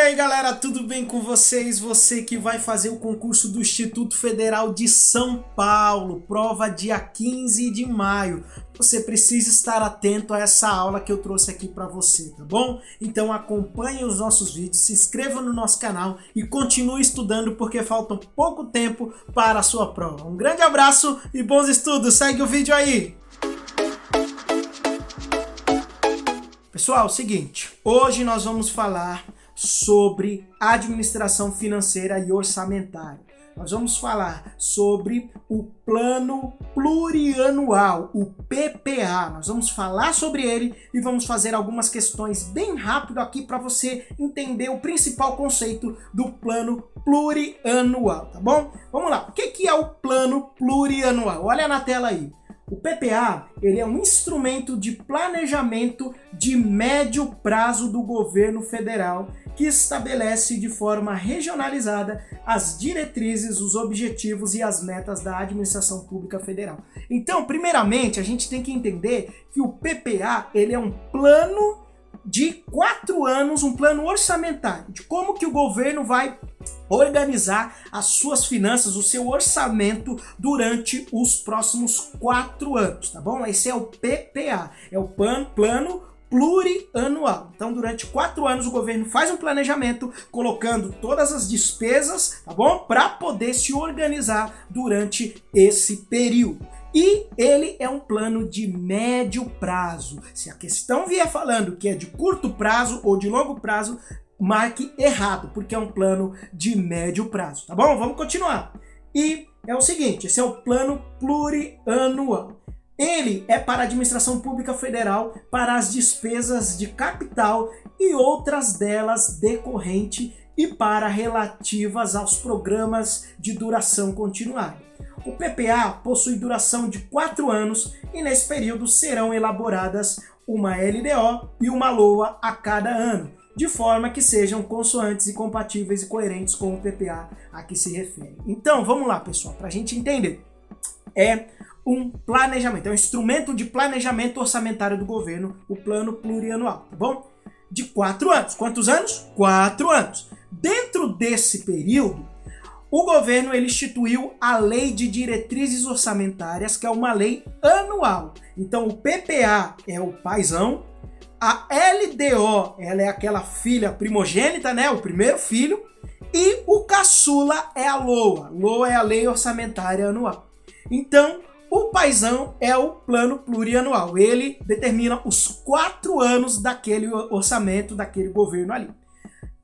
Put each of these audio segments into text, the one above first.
aí galera, tudo bem com vocês? Você que vai fazer o concurso do Instituto Federal de São Paulo, prova dia 15 de maio. Você precisa estar atento a essa aula que eu trouxe aqui para você, tá bom? Então acompanhe os nossos vídeos, se inscreva no nosso canal e continue estudando porque falta pouco tempo para a sua prova. Um grande abraço e bons estudos, segue o vídeo aí! Pessoal, é o seguinte, hoje nós vamos falar sobre administração financeira e orçamentária. Nós vamos falar sobre o plano plurianual, o PPA. Nós vamos falar sobre ele e vamos fazer algumas questões bem rápido aqui para você entender o principal conceito do plano plurianual, tá bom? Vamos lá, o que é o plano plurianual? Olha na tela aí. O PPA, ele é um instrumento de planejamento de médio prazo do governo federal que estabelece de forma regionalizada as diretrizes, os objetivos e as metas da administração pública federal. Então, primeiramente, a gente tem que entender que o PPA, ele é um plano de 4 anos, um plano orçamentário, de como que o governo vai organizar as suas finanças, o seu orçamento durante os próximos 4 anos, tá bom? Esse é o PPA, é o plano plurianual. Então, durante 4 anos o governo faz um planejamento colocando todas as despesas, tá bom? Para poder se organizar durante esse período. E ele é um plano de médio prazo. Se a questão vier falando que é de curto prazo ou de longo prazo, marque errado, porque é um plano de médio prazo, tá bom? Vamos continuar. E é o seguinte, esse é o plano plurianual. Ele é para a administração pública federal, para as despesas de capital e outras delas decorrente e para relativas aos programas de duração continuada. O PPA possui duração de 4 anos e nesse período serão elaboradas uma LDO e uma LOA a cada ano, de forma que sejam consoantes e compatíveis e coerentes com o PPA a que se refere. Então, vamos lá, pessoal, para a gente entender. É um planejamento, é um instrumento de planejamento orçamentário do governo, o plano plurianual, tá bom? De 4 anos. Quantos anos? 4 anos. Dentro desse período, o governo ele instituiu a Lei de Diretrizes Orçamentárias, que é uma lei anual. Então o PPA é o paizão, a LDO ela é aquela filha primogênita, né, o primeiro filho, e o caçula é a LOA. LOA é a Lei Orçamentária Anual. Então o paizão é o plano plurianual. Ele determina os 4 anos daquele orçamento, daquele governo ali.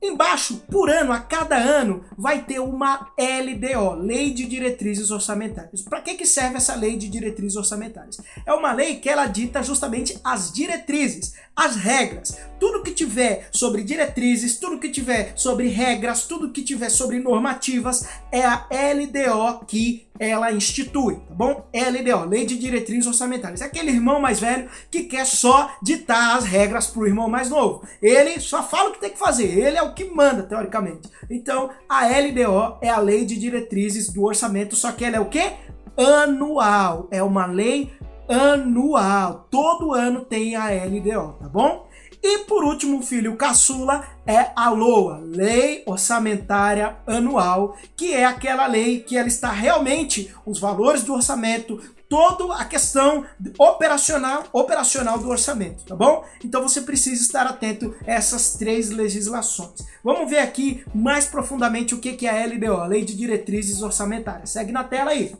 Embaixo, por ano, a cada ano, vai ter uma LDO, Lei de Diretrizes Orçamentárias. Para que serve essa Lei de Diretrizes Orçamentárias? É uma lei que ela dita justamente as diretrizes, as regras. Tudo que tiver sobre diretrizes, tudo que tiver sobre regras, tudo que tiver sobre normativas, é a LDO que ela institui, tá bom? LDO, Lei de Diretrizes Orçamentárias. É aquele irmão mais velho que quer só ditar as regras pro irmão mais novo. Ele só fala o que tem que fazer, ele é o que manda, teoricamente. Então, a LDO é a Lei de Diretrizes do Orçamento, só que ela é o quê? Anual. É uma lei anual. Todo ano tem a LDO, tá bom? E por último, o filho caçula é a LOA, Lei Orçamentária Anual, que é aquela lei que ela está realmente, os valores do orçamento, toda a questão operacional do orçamento, tá bom? Então você precisa estar atento a essas 3 legislações. Vamos ver aqui mais profundamente o que é a LDO, a Lei de Diretrizes Orçamentárias. Segue na tela aí.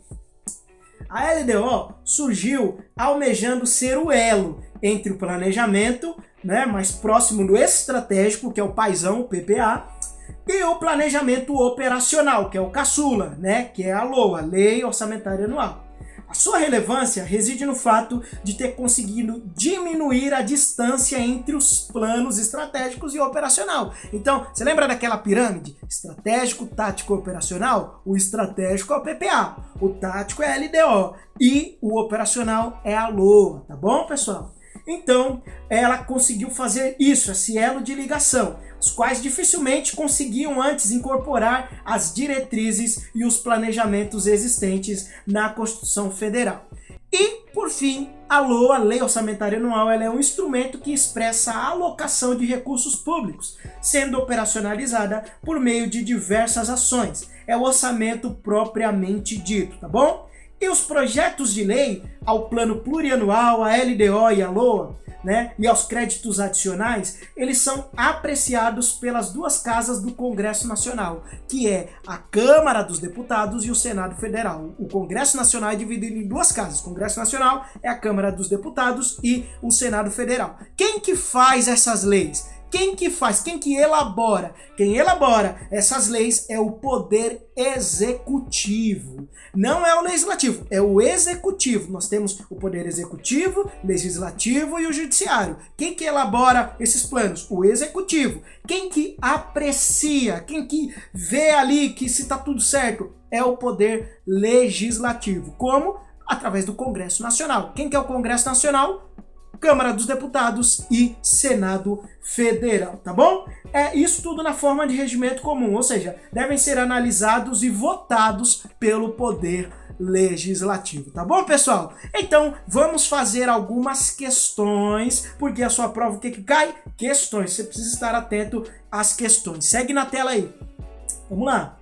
A LDO surgiu almejando ser o elo entre o planejamento, né, mais próximo do estratégico, que é o paizão, o PPA, e o planejamento operacional, que é o caçula, né, que é a LOA, Lei Orçamentária Anual. A sua relevância reside no fato de ter conseguido diminuir a distância entre os planos estratégicos e operacional. Então, você lembra daquela pirâmide? Estratégico, tático e operacional? O estratégico é o PPA, o tático é a LDO e o operacional é a LOA, tá bom, pessoal? Então, ela conseguiu fazer isso, esse elo de ligação, os quais dificilmente conseguiam antes incorporar as diretrizes e os planejamentos existentes na Constituição Federal. E, por fim, a LOA, Lei Orçamentária Anual, ela é um instrumento que expressa a alocação de recursos públicos, sendo operacionalizada por meio de diversas ações. É o orçamento propriamente dito, tá bom? E os projetos de lei ao Plano Plurianual, a LDO e a LOA, e aos créditos adicionais, eles são apreciados pelas duas casas do Congresso Nacional, que é a Câmara dos Deputados e o Senado Federal. O Congresso Nacional é dividido em duas casas. O Congresso Nacional é a Câmara dos Deputados e o Senado Federal. Quem que faz essas leis? Quem que faz? Quem que elabora? Quem elabora essas leis é o Poder Executivo. Não é o Legislativo, é o Executivo. Nós temos o Poder Executivo, Legislativo e o Judiciário. Quem que elabora esses planos? O Executivo. Quem que aprecia, quem que vê ali que se está tudo certo? É o Poder Legislativo. Como? Através do Congresso Nacional. Quem que é o Congresso Nacional? Câmara dos Deputados e Senado Federal, tá bom? É isso tudo na forma de regimento comum, ou seja, devem ser analisados e votados pelo Poder Legislativo, tá bom, pessoal? Então, vamos fazer algumas questões, porque a sua prova, o que cai? Questões, você precisa estar atento às questões. Segue na tela aí. Vamos lá.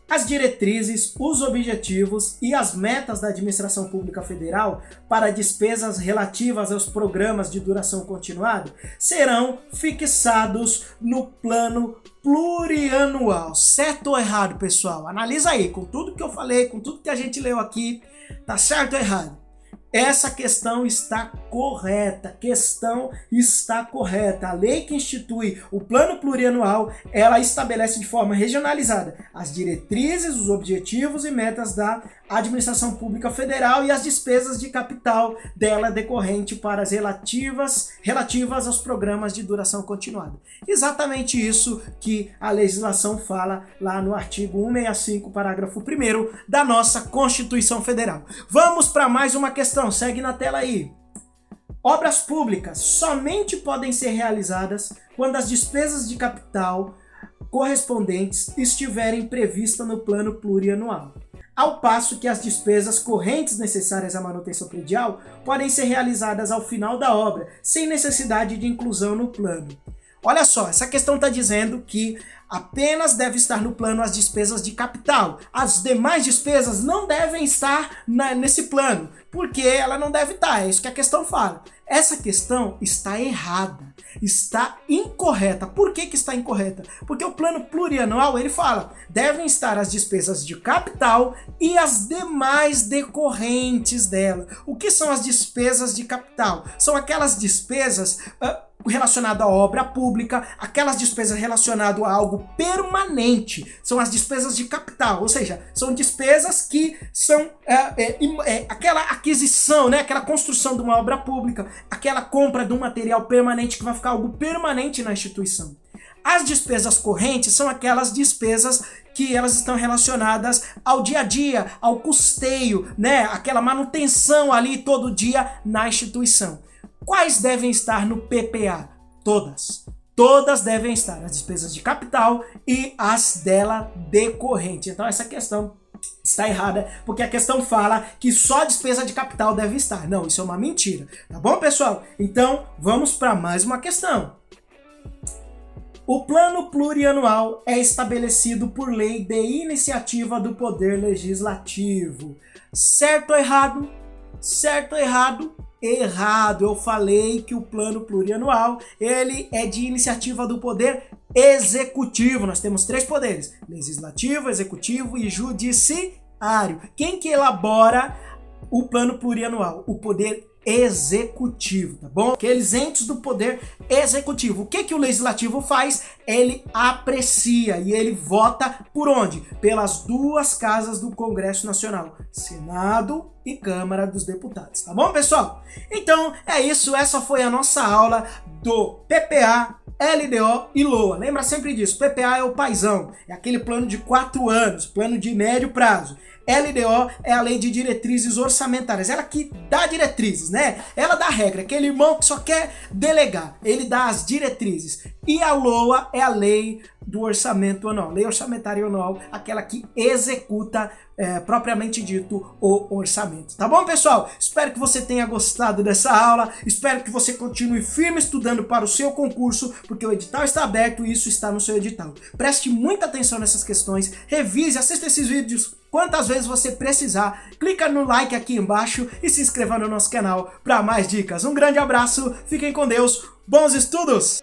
As diretrizes, os objetivos e as metas da Administração Pública Federal para despesas relativas aos programas de duração continuada serão fixados no plano plurianual. Certo ou errado, pessoal? Analisa aí, com tudo que eu falei, com tudo que a gente leu aqui, tá certo ou errado? Essa questão está correta, A lei que institui o plano plurianual, ela estabelece de forma regionalizada as diretrizes, os objetivos e metas da administração pública federal e as despesas de capital dela decorrente para as relativas aos programas de duração continuada. Exatamente isso que a legislação fala lá no artigo 165, parágrafo 1º da nossa Constituição Federal. Vamos para mais uma questão, segue na tela aí. Obras públicas somente podem ser realizadas quando as despesas de capital correspondentes estiverem previstas no plano plurianual, ao passo que as despesas correntes necessárias à manutenção predial podem ser realizadas ao final da obra, sem necessidade de inclusão no plano. Olha só, essa questão está dizendo que apenas deve estar no plano as despesas de capital. As demais despesas não devem estar nesse plano, porque ela não deve estar, é isso que a questão fala. Essa questão está errada, está incorreta. Por que está incorreta? Porque o plano plurianual, ele fala, devem estar as despesas de capital e as demais decorrentes dela. O que são as despesas de capital? São aquelas despesas relacionado à obra pública, aquelas despesas relacionadas a algo permanente, são as despesas de capital, ou seja, são despesas que são aquela aquisição, aquela construção de uma obra pública, aquela compra de um material permanente que vai ficar algo permanente na instituição. As despesas correntes são aquelas despesas que elas estão relacionadas ao dia a dia, ao custeio, aquela manutenção ali todo dia na instituição. Quais devem estar no PPA? Todas. Todas devem estar, as despesas de capital e as dela decorrente. Então essa questão está errada, porque a questão fala que só a despesa de capital deve estar. Não, isso é uma mentira. Tá bom, pessoal? Então vamos para mais uma questão. O plano plurianual é estabelecido por lei de iniciativa do Poder Legislativo. Certo ou errado? Certo ou errado? Errado, eu falei que o plano plurianual, ele é de iniciativa do Poder Executivo. Nós temos 3 poderes, Legislativo, Executivo e Judiciário. Quem que elabora o plano plurianual? O Poder Executivo, tá bom? Aqueles entes do Poder Executivo. O que o Legislativo faz? Ele aprecia e ele vota por onde? Pelas duas casas do Congresso Nacional, Senado e Câmara dos Deputados, tá bom, pessoal? Então é isso, essa foi a nossa aula do PPA, LDO e LOA. Lembra sempre disso, PPA é o paizão, é aquele plano de 4 anos, plano de médio prazo. LDO é a Lei de Diretrizes Orçamentárias, ela que dá diretrizes, Ela dá regra, aquele irmão que só quer delegar, ele dá as diretrizes. E a LOA é a Lei do Orçamento Anual, Lei Orçamentária Anual, aquela que executa, propriamente dito, o orçamento. orçamento. Tá bom, pessoal? Espero que você tenha gostado dessa aula, espero que você continue firme estudando para o seu concurso, porque o edital está aberto e isso está no seu edital. Preste muita atenção nessas questões, revise, assista esses vídeos quantas vezes você precisar, clica no like aqui embaixo e se inscreva no nosso canal para mais dicas. Um grande abraço, fiquem com Deus, bons estudos!